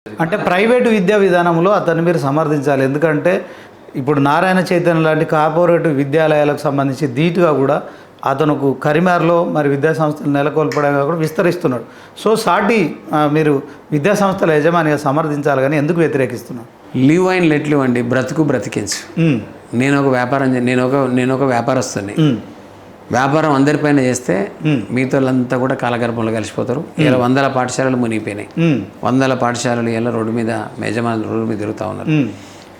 అంటే ప్రైవేటు విద్యా విధానంలో అతన్ని మీరు సమర్థించాలి. ఎందుకంటే ఇప్పుడు నారాయణ చైతన్య లాంటి కార్పొరేట్ విద్యాలయాలకు సంబంధించి ధీటుగా కూడా అతనుకు కరీంనగర్లో మరి విద్యా సంస్థలు నెలకొల్పడంగా కూడా విస్తరిస్తున్నాడు. సో సాటి మీరు విద్యా సంస్థల యజమానిగా సమర్థించాలి, కానీ ఎందుకు వ్యతిరేకిస్తున్నారు? లివ్ అండ్ లెట్ లివ్ అండి, బ్రతుకు బ్రతికించు. నేను ఒక వ్యాపారస్తుని. వ్యాపారం అందరిపైన చేస్తే మిగతా వాళ్ళంతా కూడా కాలగర్భంలో కలిసిపోతారు. ఇలా వందల పాఠశాలలు మునిగిపోయినాయి. వందల పాఠశాలలు ఇలా రోడ్డు మీద యజమానులు రోడ్డు మీద తిరుగుతూ ఉన్నారు.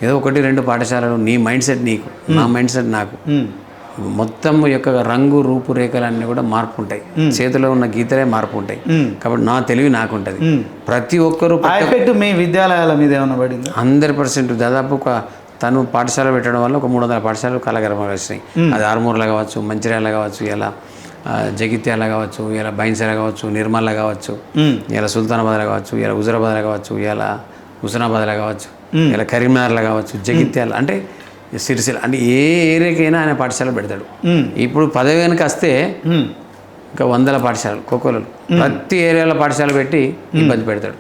ఏదో ఒకటి రెండు పాఠశాలలు, నీ మైండ్ సెట్ నీకు, నా మైండ్ సెట్ నాకు, మొత్తం యొక్క రంగు రూపురేఖలన్నీ కూడా మార్పు ఉంటాయి. చేతిలో ఉన్న గీతలే మార్పు ఉంటాయి. కాబట్టి నా తెలివి నాకు ఉంటుంది. ప్రతి ఒక్కరూ మీ విద్యాలయాల మీద ఏమైనా పడింది? 100% దాదాపు తను పాఠశాల పెట్టడం వల్ల ఒక 300 పాఠశాలలు కాలగర్భంగా వచ్చినాయి. అది ఆర్మూర్లో కావచ్చు, మంచిర్యాల కావచ్చు, ఇలా జగిత్యాల కావచ్చు, ఇలా బైన్సర కావచ్చు, నిర్మల్ల కావచ్చు, ఇలా సుల్తానాబాద్లో కావచ్చు, ఇలా హుజరాబాద్లో కావచ్చు, ఇలా హుస్నాబాద్లో కావచ్చు, ఇలా కరీంనగర్లో కావచ్చు, జగిత్యాల అంటే సిరిసిల్ల అంటే ఏ ఏరియాకైనా ఆయన పాఠశాల పెడతాడు. ఇప్పుడు పదవి వెనక వస్తే ఇంకా వందల పాఠశాలలు కోకోలలో ప్రతి ఏరియాలో పాఠశాల పెట్టి ఇబ్బంది పెడతాడు.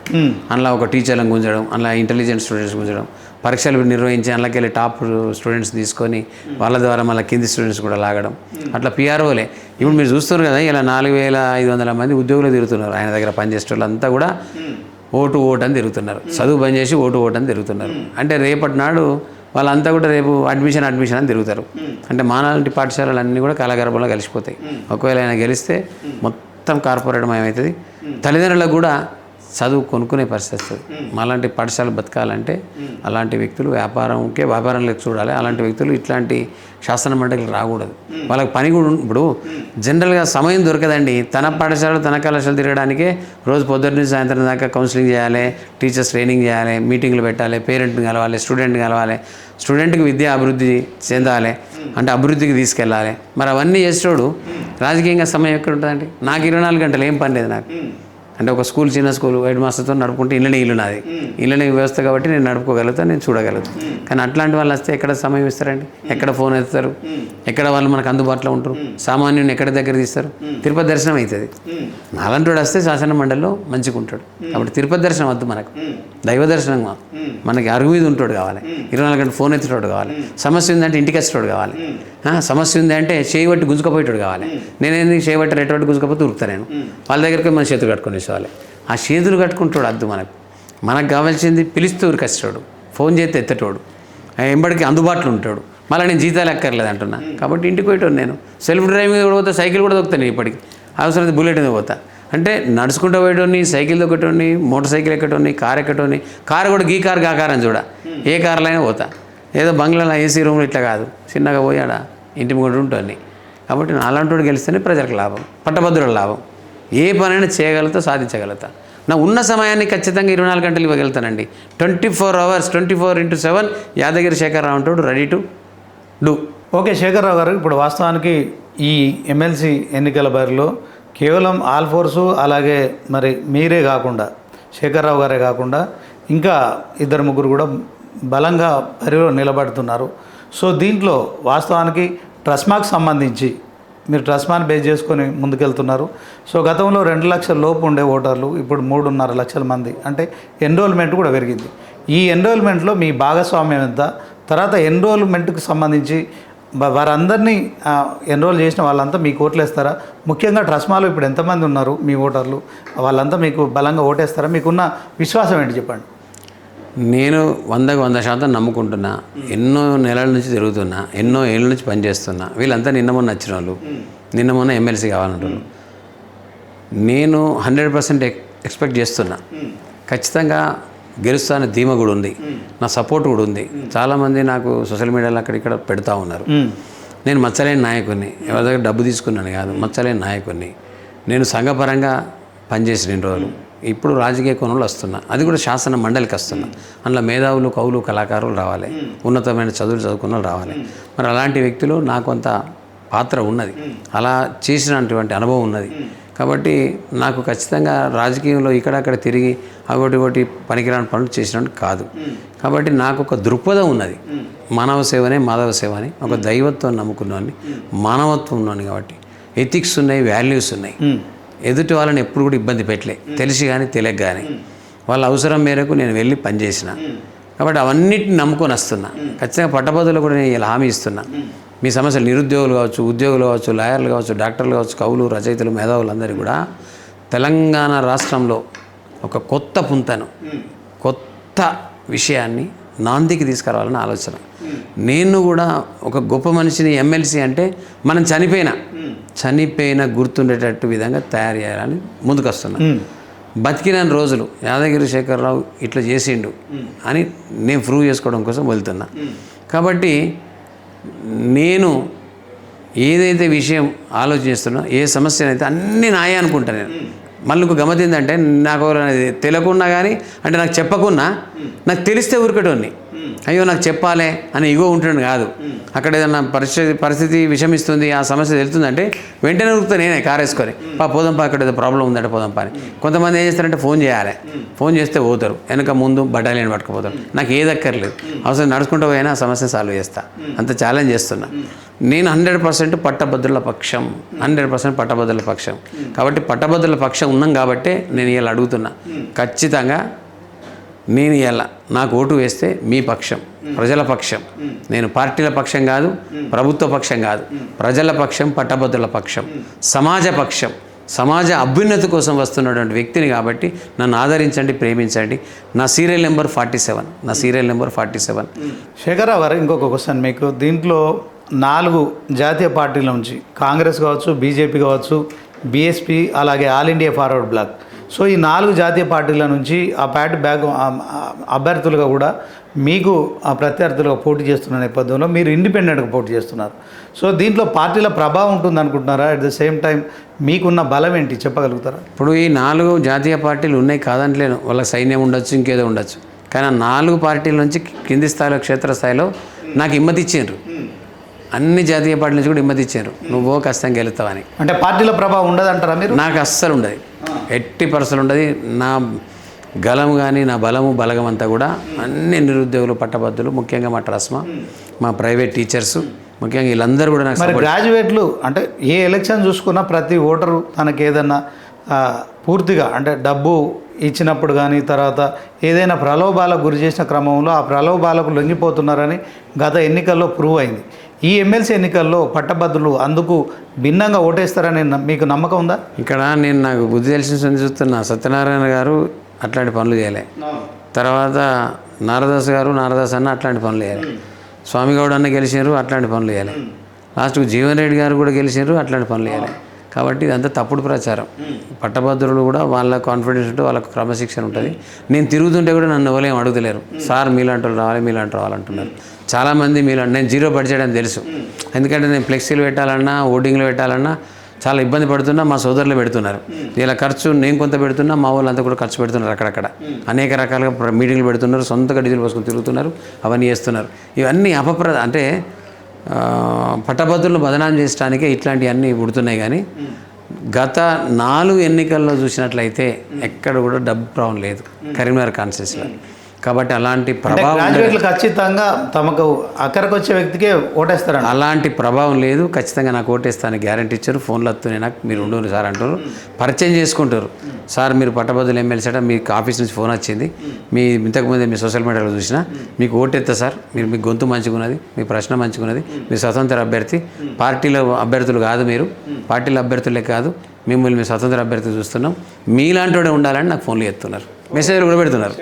అందులో ఒక టీచర్లను గుంజడం, అందులో ఇంటెలిజెంట్ స్టూడెంట్స్ గుంజడం, పరీక్షలు నిర్వహించి అందులోకి వెళ్ళి టాప్ స్టూడెంట్స్ తీసుకొని వాళ్ళ ద్వారా మళ్ళీ కింది స్టూడెంట్స్ కూడా లాగడం. అట్లా పిఆర్ఓలే ఇప్పుడు మీరు చూస్తున్నారు కదా, ఇలా 4500 మంది ఉద్యోగులు తిరుగుతున్నారు. ఆయన దగ్గర పనిచేసే వాళ్ళంతా కూడా ఓటు అని తిరుగుతున్నారు. చదువు బంద్ చేసి ఓటు అని తిరుగుతున్నారు. అంటే రేపటి నాడు వాళ్ళంతా కూడా రేపు అడ్మిషన్ అని తిరుగుతారు. అంటే మానాలంటి పాఠశాలలు అన్నీ కూడా కాలగర్భంలో కలిసిపోతాయి. ఒకవేళ ఆయన గెలిస్తే మొత్తం కార్పొరేట్ మయమవుతుంది. తల్లిదండ్రులకు కూడా చదువు కొనుక్కునే పరిస్థితి వస్తుంది. మాలాంటి పాఠశాలలు బతకాలంటే అలాంటి వ్యక్తులు వ్యాపారంలోకి చూడాలి. అలాంటి వ్యక్తులు ఇట్లాంటి శాసన మండలికి రాకూడదు. వాళ్ళకి పని కూడా ఇప్పుడు జనరల్గా సమయం దొరకదండి. తన పాఠశాలలు తన కళాశాలలు తిరగడానికే రోజు పొద్దున్న నుంచి సాయంత్రం దాకా కౌన్సిలింగ్ చేయాలి, టీచర్స్ ట్రైనింగ్ చేయాలి, మీటింగ్లు పెట్టాలి, పేరెంట్ని కలవాలి, స్టూడెంట్ని కలవాలి, స్టూడెంట్కి విద్య అభివృద్ధి చెందాలి, అంటే అభివృద్ధికి తీసుకెళ్ళాలి. మరి అవన్నీ చేసేటోడు రాజకీయంగా సమయం ఎక్కడ ఉంటుందండి? నాకు 24 గంటలు ఏం పని లేదు నాకు. అంటే ఒక చిన్న స్కూల్ హెడ్ మాస్టర్తో నడుపుకుంటే ఇల్లు నాది, ఇళ్ళని వ్యవస్థ కాబట్టి నేను నడుపుకోగలుగుతాను, నేను చూడగలుగుతాను. కానీ అట్లాంటి వాళ్ళు వస్తే ఎక్కడ సమయం ఇస్తారండి? ఎక్కడ ఫోన్ ఎత్తారు? ఎక్కడ వాళ్ళు మనకు అందుబాటులో ఉంటారు? సామాన్యుని ఎక్కడ దగ్గర తీస్తారు? తిరుపతి దర్శనం అవుతుంది. అలాంటి వాడు వస్తే శాసన మండలిలో మంచిగా ఉంటాడు. కాబట్టి తిరుపతి దర్శనం వద్దు మనకు, దైవ దర్శనం మనకి అరుగు మీద ఉంటాడు కావాలి, 24 గంటలు ఫోన్ ఎత్తేటోడు కావాలి, సమస్య ఉందంటే ఇంటికి వచ్చేటోడు కావాలి, సమస్య ఉంది అంటే చేయబట్టి గుంజుకపోయేటోడు కావాలి. నేనేందుకు చేయబట్టి రెట్టబట్టి గుంజుకపోతే ఉరుకుతా నేను. వాళ్ళ దగ్గరికి మన చేతులు కట్టుకుని వేసేవాళ్ళే. ఆ చేతులు కట్టుకుంటాడు వద్దు మనకు కావాల్సింది పిలిస్తే ఉరికొచ్చేటోడు, ఫోన్ చేస్తే ఎత్తేటోడు, ఎంబడికి అందుబాటులో ఉంటాడు. మళ్ళీ నేను జీతాలు ఎక్కర్లేదు అంటున్నా. కాబట్టి ఇంటికి పోయేటోడు నేను. సెల్ఫ్ డ్రైవింగ్ కూడా పోతా, సైకిల్ కూడా దొక్కుతాను ఇప్పటికి. అవసరం బుల్లెట్ మీద పోతా. అంటే నడుచుకుంటూ పోయేటోని, సైకిల్ దొక్కటోని, మోటార్ సైకిల్ ఎక్కటోని, కారు ఎక్కటోని, కారు కూడా గీ కారు కాకారని చూడ, ఏ కార్లో అయినా పోతా. ఏదో బంగ్లాలో ఏసీ రూమ్లో ఇట్లా కాదు, చిన్నగా పోయాడా ఇంటి ముందు ఉంటుంది. కాబట్టి అలాంటి గెలిస్తేనే ప్రజలకు లాభం, పట్టభద్రుల లాభం. ఏ పనైనా చేయగలుగుతా, సాధించగలుగుతా. నా ఉన్న సమయాన్ని ఖచ్చితంగా 24 గంటలు ఇవ్వగలుగుతానండి. 24 hours 24/7 యాదగిరి శేఖరరావు ఉంటాడు, ready to do. Okay Sekhara Rao గారు, ఇప్పుడు వాస్తవానికి ఈ ఎమ్మెల్సీ ఎన్నికల బరిలో కేవలం ఆల్ ఫోర్సు అలాగే మరి మీరే కాకుండా, శేఖరరావు గారే కాకుండా ఇంకా 2-3 కూడా బలంగా బరిలో నిలబడుతున్నారు. సో దీంట్లో వాస్తవానికి ట్రస్మాకు సంబంధించి మీరు ట్రస్మాని బేస్ చేసుకొని ముందుకెళ్తున్నారు. సో గతంలో 2 లక్షల లోపు ఉండే ఓటర్లు ఇప్పుడు 3.5 లక్షల మంది, అంటే ఎన్రోల్మెంట్ కూడా పెరిగింది. ఈ ఎన్రోల్మెంట్లో మీ భాగస్వామ్యం ఎంత? తర్వాత ఎన్రోల్మెంట్కి సంబంధించి వారందరినీ ఎన్రోల్ చేసిన వాళ్ళంతా మీకు ఓట్లు వేస్తారా? ముఖ్యంగా ట్రస్మాలో ఇప్పుడు ఎంతమంది ఉన్నారు మీ ఓటర్లు? వాళ్ళంతా మీకు బలంగా ఓటేస్తారా? మీకున్న విశ్వాసం ఏంటి చెప్పండి. నేను 100% నమ్ముకుంటున్నా. ఎన్నో నెలల నుంచి తిరుగుతున్నా, ఎన్నో ఏళ్ళ నుంచి పనిచేస్తున్నా. వీళ్ళంతా నిన్న మొన్న ఎమ్మెల్సీ కావాలంటారు. నేను 100% ఎక్స్పెక్ట్ చేస్తున్నా. ఖచ్చితంగా గెలుస్తానే ధీమ కూడా ఉంది, నా సపోర్ట్ కూడా ఉంది. చాలామంది నాకు సోషల్ మీడియాలో అక్కడిక్కడ పెడతా ఉన్నారు. నేను మచ్చలేని నాయకుడిని, ఎవరి దగ్గర డబ్బు తీసుకున్నాను కాదు, మచ్చలేని నాయకుడిని. నేను సంఘపరంగా పనిచేసిన 2 రోజులు. ఇప్పుడు రాజకీయ కోణంలో వస్తున్నా, అది కూడా శాసన మండలికి వస్తున్నా. అందులో మేధావులు, కవులు, కళాకారులు రావాలి, ఉన్నతమైన చదువులు చదువుకున్న వాళ్ళు రావాలి. మరి అలాంటి వ్యక్తులు నాకు కొంత పాత్ర ఉన్నది, అలా చేసినటువంటి అనుభవం ఉన్నది. కాబట్టి నాకు ఖచ్చితంగా రాజకీయంలో ఇక్కడక్కడ తిరిగి ఒకటి పనికిరాని పనులు చేసినట్టు కాదు. కాబట్టి నాకు ఒక దృక్పథం ఉన్నది, మానవ సేవనే మాధవ సేవ అని. ఒక దైవత్వం నమ్ముకున్నాను, మానవత్వం ఉన్నాను. కాబట్టి ఎథిక్స్ ఉన్నాయి, వాల్యూస్ ఉన్నాయి. ఎదుటి వాళ్ళని ఎప్పుడు కూడా ఇబ్బంది పెట్టలే, తెలిసి కానీ తెలియక కానీ. వాళ్ళ అవసరం మేరకు నేను వెళ్ళి పనిచేసిన. కాబట్టి అవన్నిటిని నమ్ముకొని వస్తున్నా. ఖచ్చితంగా పట్టభద్రులు కూడా నేను ఇలా హామీ ఇస్తున్నా. మీ సమస్యలు నిరుద్యోగులు కావచ్చు, ఉద్యోగులు కావచ్చు, లాయర్లు కావచ్చు, డాక్టర్లు కావచ్చు, కవులు, రచయితలు, మేధావులందరూ కూడా తెలంగాణ రాష్ట్రంలో ఒక కొత్త పుంతను, కొత్త విషయాన్ని నాందికి తీసుకురావాలని ఆలోచన. నేను కూడా ఒక గొప్ప మనిషిని, ఎమ్మెల్సీ అంటే మనం చనిపోయిన గుర్తుండేటట్టు విధంగా తయారు చేయాలని ముందుకు వస్తున్నా. బతికిన రోజులు యాదగిరి శేఖరరావు ఇట్లా చేసిండు అని నేను ప్రూవ్ చేసుకోవడం కోసం వెళ్తున్నా. కాబట్టి నేను ఏదైతే విషయం ఆలోచిస్తున్నా, ఏ సమస్యనైతే అన్నీ నాయే అనుకుంటాను నేను. మళ్ళీ ఇంకో గమ్మత్ ఏంటంటే, నాకు తెలియకున్నా కానీ, అంటే నాకు చెప్పకున్నా, నాకు తెలిస్తే ఊరికటోని అయ్యో నాకు చెప్పాలి అని ఇగో ఉంటుండే కాదు. అక్కడ ఏదన్నా పరిస్థితి విషమిస్తుంది, ఆ సమస్య తెలుస్తుందంటే వెంటనే ఉరుకుతా నేనే కారు వేసుకొని, పోదాంపా అక్కడ ఏదో ప్రాబ్లం ఉందంటే పోదాంపా అని. కొంతమంది ఏం చేస్తారంటే ఫోన్ చేయాలి, ఫోన్ చేస్తే పోతారు, వెనక ముందు బటాలియన్ పట్టుకుపోతారు. నాకు ఏది అక్కర్లేదు, అవసరం నడుచుకుంటూ పోయినా ఆ సమస్య సాల్వ్ చేస్తా. అంత ఛాలెంజ్ చేస్తున్నా. నేను 100% పట్టభద్రుల పక్షం, 100% పట్టభద్రుల పక్షం. కాబట్టి పట్టభద్రుల పక్షం ఉన్నాం కాబట్టే నేను ఇలా అడుగుతున్నా. ఖచ్చితంగా నేను ఇలా నాకు ఓటు వేస్తే మీ పక్షం, ప్రజల పక్షం. నేను పార్టీల పక్షం కాదు, ప్రభుత్వ పక్షం కాదు, ప్రజల పక్షం, పట్టభద్రుల పక్షం, సమాజ పక్షం, సమాజ అభ్యున్నతి కోసం వస్తున్నటువంటి వ్యక్తిని. కాబట్టి నన్ను ఆదరించండి, ప్రేమించండి. నా సీరియల్ నెంబర్ 47. శేఖరరావు గారు, ఇంకొక క్వశ్చన్ మీకు. దీంట్లో 4 జాతీయ పార్టీల నుంచి కాంగ్రెస్ కావచ్చు, బీజేపీ కావచ్చు, బీఎస్పీ, అలాగే All India Forward Bloc. So ఈ 4 జాతీయ పార్టీల నుంచి ఆ పార్టీ అభ్యర్థులుగా కూడా మీకు ఆ ప్రత్యర్థులుగా పోటీ చేస్తున్న నేపథ్యంలో మీరు ఇండిపెండెంట్గా పోటీ చేస్తున్నారు. సో దీంట్లో పార్టీల ప్రభావం ఉంటుంది అనుకుంటున్నారా? అట్ ద సేమ్ టైం మీకున్న బలం ఏంటి చెప్పగలుగుతారా? ఇప్పుడు ఈ 4 జాతీయ పార్టీలు ఉన్నాయి కాదంటలేను, వాళ్ళకి సైన్యం ఉండొచ్చు, ఇంకేదో ఉండొచ్చు. కానీ ఆ 4 పార్టీల నుంచి కింది స్థాయిలో, క్షేత్రస్థాయిలో నాకు హిమ్మతి ఇచ్చిండ్రు. అన్ని జాతీయ పార్టీల నుంచి కూడా హిమ్మతి ఇచ్చారు, నువ్వు ఖచ్చితంగా గెలుస్తావని. అంటే పార్టీల ప్రభావం ఉండదంటారా మీరు? నాకు అస్సలు ఉండదు, 80% ఉండదు. నా గలం కానీ, నా బలగం అంతా కూడా అన్ని నిరుద్యోగులు, పట్టభద్రులు, ముఖ్యంగా మా ట్రస్మా, మా ప్రైవేట్ టీచర్స్, ముఖ్యంగా వీళ్ళందరూ కూడా నాకు. మరి గ్రాడ్యుయేట్లు అంటే ఏ ఎలక్షన్ చూసుకున్నా ప్రతి ఓటరు తనకు ఏదన్నా పూర్తిగా అంటే డబ్బు ఇచ్చినప్పుడు కానీ, తర్వాత ఏదైనా ప్రలోభాలకు గురి చేసిన క్రమంలో ఆ ప్రలోభాలకు లొంగిపోతున్నారని గత ఎన్నికల్లో ప్రూవ్ అయింది. ఈ ఎమ్మెల్సీ ఎన్నికల్లో పట్టభద్రులు అందుకు భిన్నంగా ఓటేస్తారని మీకు నమ్మకం ఉందా? ఇక్కడ నేను నాకు బుద్ధి తెలిసిన చూస్తున్నా. సత్యనారాయణ గారు అట్లాంటి పనులు చేయలే, తర్వాత నారదాస్ అన్న అట్లాంటి పనులు చేయాలి, స్వామిగౌడ్ అన్న గెలిచారు, అట్లాంటి పనులు చేయాలి, లాస్ట్కు జీవన్ రెడ్డి గారు కూడా గెలిచారు, అట్లాంటి పనులు చేయాలి. కాబట్టి ఇదంతా తప్పుడు ప్రచారం. పట్టభద్రులు కూడా వాళ్ళ కాన్ఫిడెన్స్ ఉంటే, వాళ్ళకు క్రమశిక్షణ ఉంటుంది. నేను తిరుగుతుంటే కూడా నన్ను ఎవరేం అడుగుతలేరు, సార్ మీలాంటి వాళ్ళు రావాలంటున్నారు. చాలామంది నేను 0 బడ్జెట్ అని తెలుసు. ఎందుకంటే నేను ఫ్లెక్సీలు పెట్టాలన్నా, ఓటింగ్లు పెట్టాలన్నా చాలా ఇబ్బంది పడుతున్నా, మా సోదరులు పెడుతున్నారు. ఇలా ఖర్చు నేను కొంత పెడుతున్నా, మా వాళ్ళంతా కూడా ఖర్చు పెడుతున్నారు. అక్కడక్కడ అనేక రకాలుగా మీటింగ్లు పెడుతున్నారు, సొంతగా డీజిల్ పోసుకొని తిరుగుతున్నారు, అవన్నీ చేస్తున్నారు. ఇవన్నీ అంటే పట్టభద్రులను బదనాం చేయడానికే ఇట్లాంటివన్నీ పుడుతున్నాయి. కానీ గత 4 ఎన్నికల్లో చూసినట్లయితే ఎక్కడ కూడా డబ్బు ప్రాబ్లం లేదు కరీంనగర్ కాన్స్టిట్యూన్సీలో. కాబట్టి అలాంటి ప్రభావం ఖచ్చితంగా తమకు అక్కడికి వచ్చే వ్యక్తికే ఓటేస్తారు, అలాంటి ప్రభావం లేదు. ఖచ్చితంగా నాకు ఓటేస్తాను గ్యారంటీ ఇచ్చారు. ఫోన్లో వస్తూనే నాకు మీరు ఉండరు సార్ అంటారు, పరిచయం చేసుకుంటారు. సార్ మీరు పట్టభద్రులు ఎమ్మెల్సీ అంటే మీకు ఆఫీస్ నుంచి ఫోన్ వచ్చింది, మీ ఇంతకుముందే మీ సోషల్ మీడియాలో చూసినా, మీకు ఓటేస్తా సార్, మీ గొంతు మంచిగా ఉన్నది, మీ ప్రశ్న మంచిగా ఉన్నది, మీ స్వతంత్ర అభ్యర్థి, పార్టీలో అభ్యర్థులు కాదు, మీరు పార్టీల అభ్యర్థులే కాదు, మిమ్మల్ని మీ స్వతంత్ర అభ్యర్థి చూస్తున్నాం, మీలాంటి వాడే ఉండాలని నాకు ఫోన్లు చేస్తున్నారు, మెసేజ్లు కూడా పెడుతున్నారు.